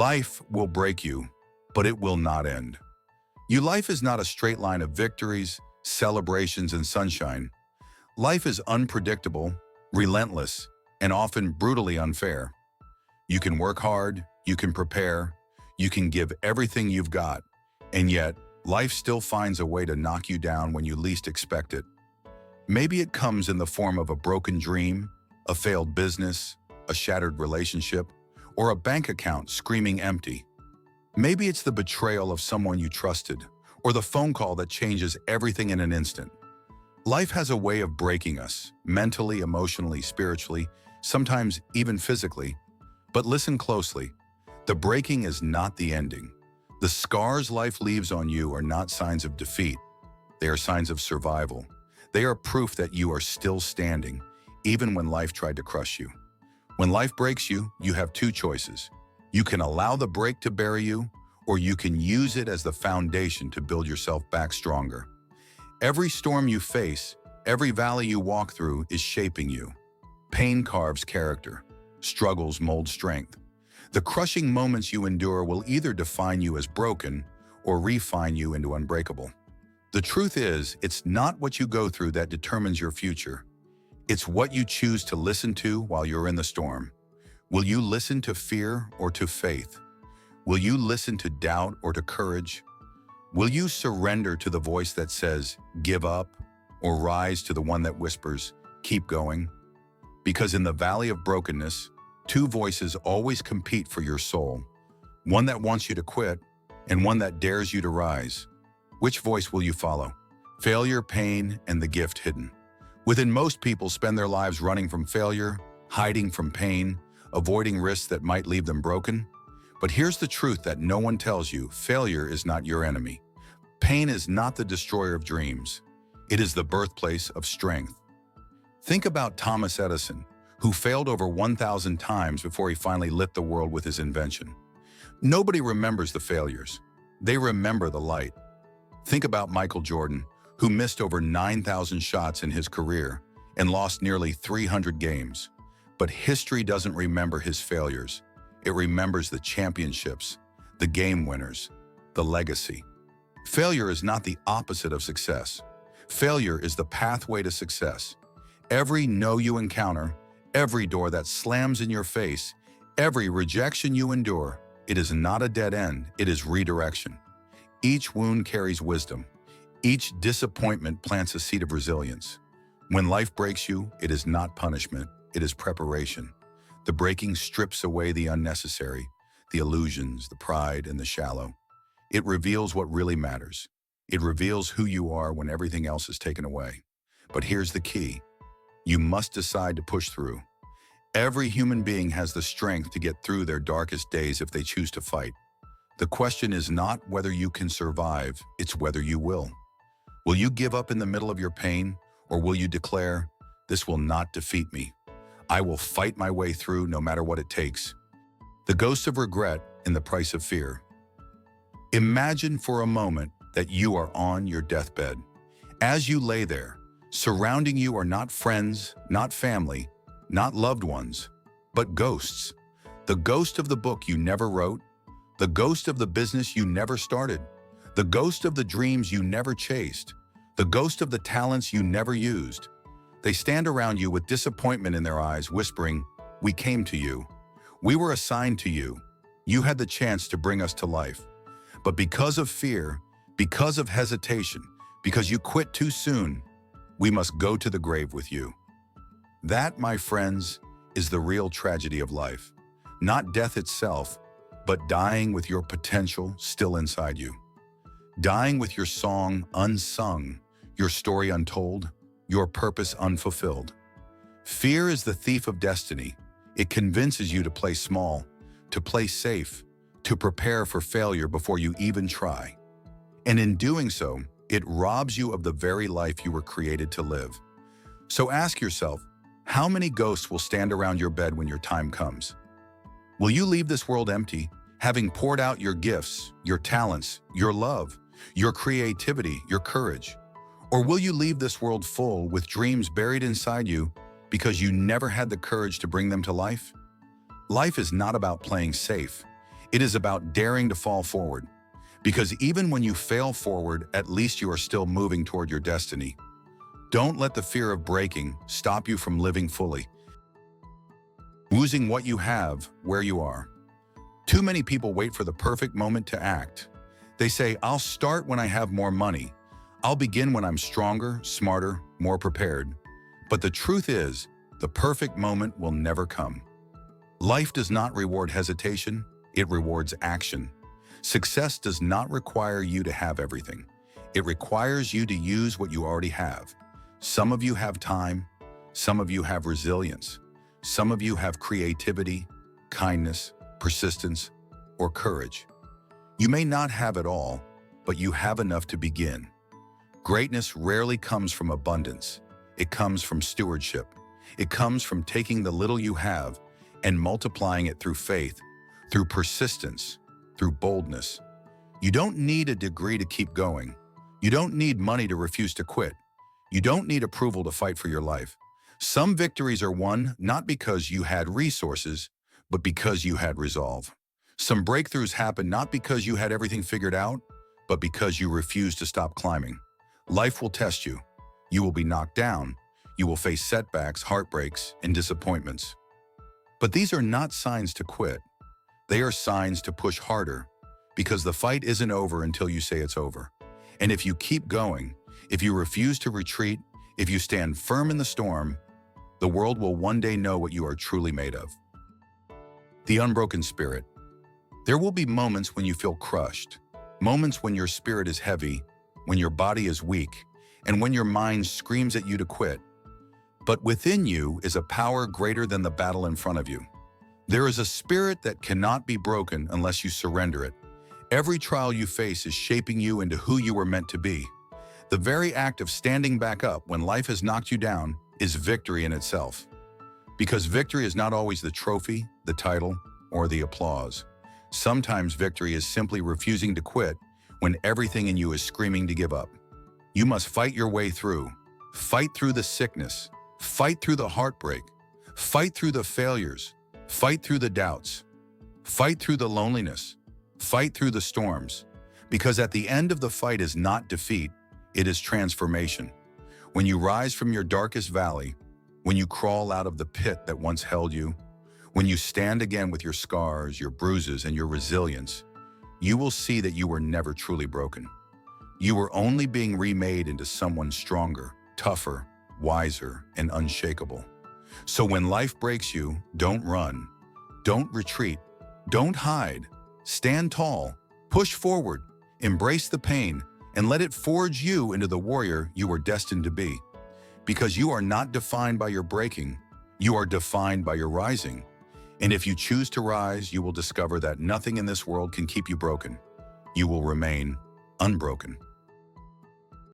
Life will break you, but it will not end. Your life is not a straight line of victories, celebrations, and sunshine. Life is unpredictable, relentless, and often brutally unfair. You can work hard, you can prepare, you can give everything you've got, and yet, life still finds a way to knock you down when you least expect it. Maybe it comes in the form of a broken dream, a failed business, a shattered relationship, or a bank account screaming empty. Maybe it's the betrayal of someone you trusted, or the phone call that changes everything in an instant. Life has a way of breaking us, mentally, emotionally, spiritually, sometimes even physically. But listen closely. The breaking is not the ending. The scars life leaves on you are not signs of defeat. They are signs of survival. They are proof that you are still standing, even when life tried to crush you. When life breaks you, you have two choices. You can allow the break to bury you, or you can use it as the foundation to build yourself back stronger. Every storm you face, every valley you walk through is shaping you. Pain carves character. Struggles mold strength. The crushing moments you endure will either define you as broken or refine you into unbreakable. The truth is, it's not what you go through that determines your future. It's what you choose to listen to while you're in the storm. Will you listen to fear or to faith? Will you listen to doubt or to courage? Will you surrender to the voice that says, give up, or rise to the one that whispers, keep going? Because in the valley of brokenness, two voices always compete for your soul. One that wants you to quit, and one that dares you to rise. Which voice will you follow? Failure, pain, and the gift hidden. Within most people spend their lives running from failure, hiding from pain, avoiding risks that might leave them broken. But here's the truth that no one tells you: failure is not your enemy. Pain is not the destroyer of dreams. It is the birthplace of strength. Think about Thomas Edison, who failed over 1,000 times before he finally lit the world with his invention. Nobody remembers the failures. They remember the light. Think about Michael Jordan, who missed over 9,000 shots in his career and lost nearly 300 games. But history doesn't remember his failures. It remembers the championships, the game winners, the legacy. Failure is not the opposite of success. Failure is the pathway to success. Every no you encounter, every door that slams in your face, every rejection you endure, it is not a dead end, it is redirection. Each wound carries wisdom. Each disappointment plants a seed of resilience. When life breaks you, it is not punishment, it is preparation. The breaking strips away the unnecessary, the illusions, the pride, and the shallow. It reveals what really matters. It reveals who you are when everything else is taken away. But here's the key. You must decide to push through. Every human being has the strength to get through their darkest days if they choose to fight. The question is not whether you can survive, it's whether you will. Will you give up in the middle of your pain, or will you declare, "This will not defeat me. I will fight my way through no matter what it takes"? The ghost of regret in the price of fear. Imagine for a moment that you are on your deathbed. As you lay there, surrounding you are not friends, not family, not loved ones, but ghosts. The ghost of the book you never wrote, the ghost of the business you never started, the ghost of the dreams you never chased, the ghost of the talents you never used. They stand around you with disappointment in their eyes, whispering, "We came to you. We were assigned to you. You had the chance to bring us to life. But because of fear, because of hesitation, because you quit too soon, we must go to the grave with you." That, my friends, is the real tragedy of life. Not death itself, but dying with your potential still inside you. Dying with your song unsung, your story untold, your purpose unfulfilled. Fear is the thief of destiny. It convinces you to play small, to play safe, to prepare for failure before you even try. And in doing so, it robs you of the very life you were created to live. So ask yourself, how many ghosts will stand around your bed when your time comes? Will you leave this world empty, having poured out your gifts, your talents, your love, your creativity, your courage? Or will you leave this world full with dreams buried inside you because you never had the courage to bring them to life? Life is not about playing safe. It is about daring to fall forward. Because even when you fail forward, at least you are still moving toward your destiny. Don't let the fear of breaking stop you from living fully. Losing what you have, where you are. Too many people wait for the perfect moment to act. They say, I'll start when I have more money. I'll begin when I'm stronger, smarter, more prepared. But the truth is, the perfect moment will never come. Life does not reward hesitation, it rewards action. Success does not require you to have everything. It requires you to use what you already have. Some of you have time, some of you have resilience, some of you have creativity, kindness, persistence, or courage. You may not have it all, but you have enough to begin. Greatness rarely comes from abundance. It comes from stewardship. It comes from taking the little you have and multiplying it through faith, through persistence, through boldness. You don't need a degree to keep going. You don't need money to refuse to quit. You don't need approval to fight for your life. Some victories are won not because you had resources, but because you had resolve. Some breakthroughs happen not because you had everything figured out, but because you refused to stop climbing. Life will test you. You will be knocked down. You will face setbacks, heartbreaks, and disappointments. But these are not signs to quit. They are signs to push harder, because the fight isn't over until you say it's over. And if you keep going, if you refuse to retreat, if you stand firm in the storm, the world will one day know what you are truly made of. The unbroken spirit. There will be moments when you feel crushed, moments when your spirit is heavy, when your body is weak, and when your mind screams at you to quit. But within you is a power greater than the battle in front of you. There is a spirit that cannot be broken unless you surrender it. Every trial you face is shaping you into who you were meant to be. The very act of standing back up when life has knocked you down is victory in itself. Because victory is not always the trophy, the title, or the applause. Sometimes victory is simply refusing to quit when everything in you is screaming to give up. You must fight your way through. Fight through the sickness. Fight through the heartbreak. Fight through the failures. Fight through the doubts. Fight through the loneliness. Fight through the storms. Because at the end of the fight is not defeat, it is transformation. When you rise from your darkest valley, when you crawl out of the pit that once held you, when you stand again with your scars, your bruises, and your resilience, you will see that you were never truly broken. You were only being remade into someone stronger, tougher, wiser, and unshakable. So when life breaks you, don't run, don't retreat, don't hide. Stand tall, push forward, embrace the pain, and let it forge you into the warrior you were destined to be. Because you are not defined by your breaking, you are defined by your rising. And if you choose to rise, you will discover that nothing in this world can keep you broken. You will remain unbroken.